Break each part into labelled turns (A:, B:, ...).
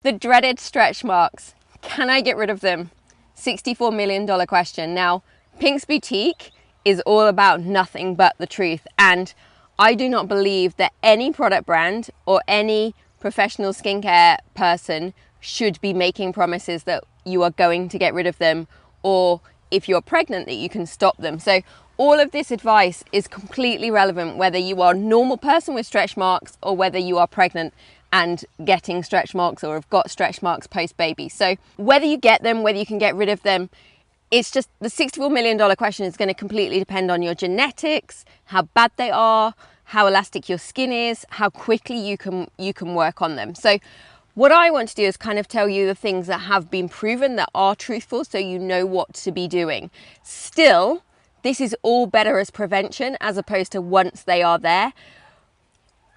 A: The dreaded stretch marks. Can I get rid of them? $64 million question. Now, Pink's Boutique is all about nothing but the truth, and I do not believe that any product brand or any professional skincare person should be making promises that you are going to get rid of them, or if you're pregnant that you can stop them. So all of this advice is completely relevant whether you are a normal person with stretch marks or whether you are pregnant and getting stretch marks or have got stretch marks post-baby. So whether you get them, whether you can get rid of them, it's just the $64 million question is going to completely depend on your genetics, how bad they are, how elastic your skin is, how quickly you can work on them. So what I want to do is kind of tell you the things that have been proven that are truthful, so you know what to be doing. Still, this is all better as prevention as opposed to once they are there.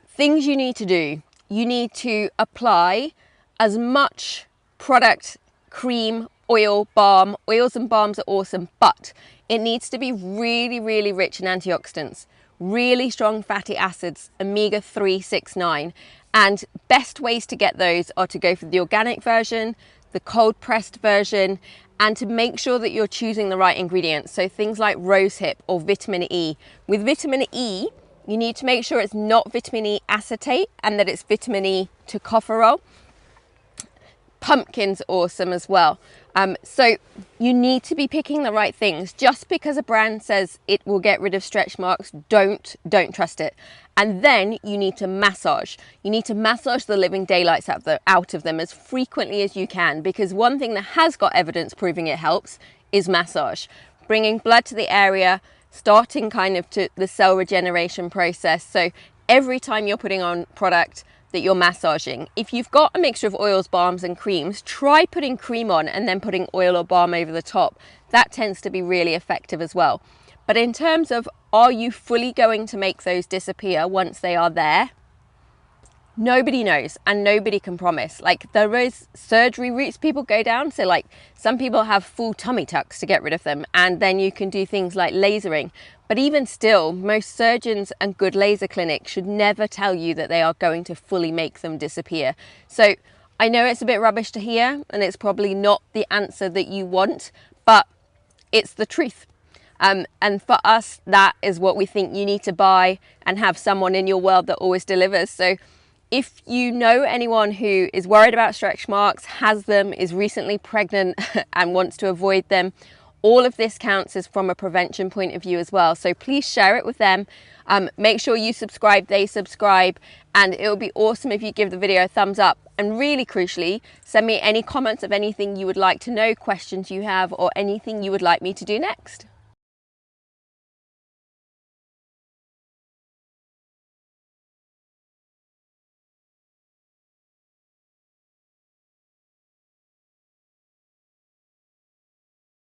A: Things you need to do. You need to apply as much product, cream, oil, balm. Oils and balms are awesome, but it needs to be really, really rich in antioxidants, really strong fatty acids, omega-3, 6, 9. And best ways to get those are to go for the organic version, the cold pressed version, and to make sure that you're choosing the right ingredients. So things like rosehip or vitamin E. With vitamin E, you need to make sure it's not vitamin E acetate and that it's vitamin E tocopherol. Pumpkin's awesome as well. So you need to be picking the right things. Just because a brand says it will get rid of stretch marks, don't trust it. And then you need to massage. You need to massage the living daylights out of them as frequently as you can, because one thing that has got evidence proving it helps is massage. Bringing blood to the area, starting kind of to the cell regeneration process. So every time you're putting on product that you're massaging, if you've got a mixture of oils, balms and creams, try putting cream on and then putting oil or balm over the top. That tends to be really effective as well. But in terms of, are you fully going to make those disappear once they are there? Nobody knows and nobody can promise. Like, there is surgery routes people go down. So like some people have full tummy tucks to get rid of them, and then you can do things like lasering. But even still, most surgeons and good laser clinics should never tell you that they are going to fully make them disappear. So I know it's a bit rubbish to hear and it's probably not the answer that you want, but it's the truth. And for us, that is what we think you need to buy and have someone in your world that always delivers. So if you know anyone who is worried about stretch marks, has them, is recently pregnant and wants to avoid them, all of this counts as from a prevention point of view as well. So please share it with them. Make sure you subscribe, they subscribe, and it would be awesome if you give the video a thumbs up. And really crucially, send me any comments of anything you would like to know, questions you have, or anything you would like me to do next.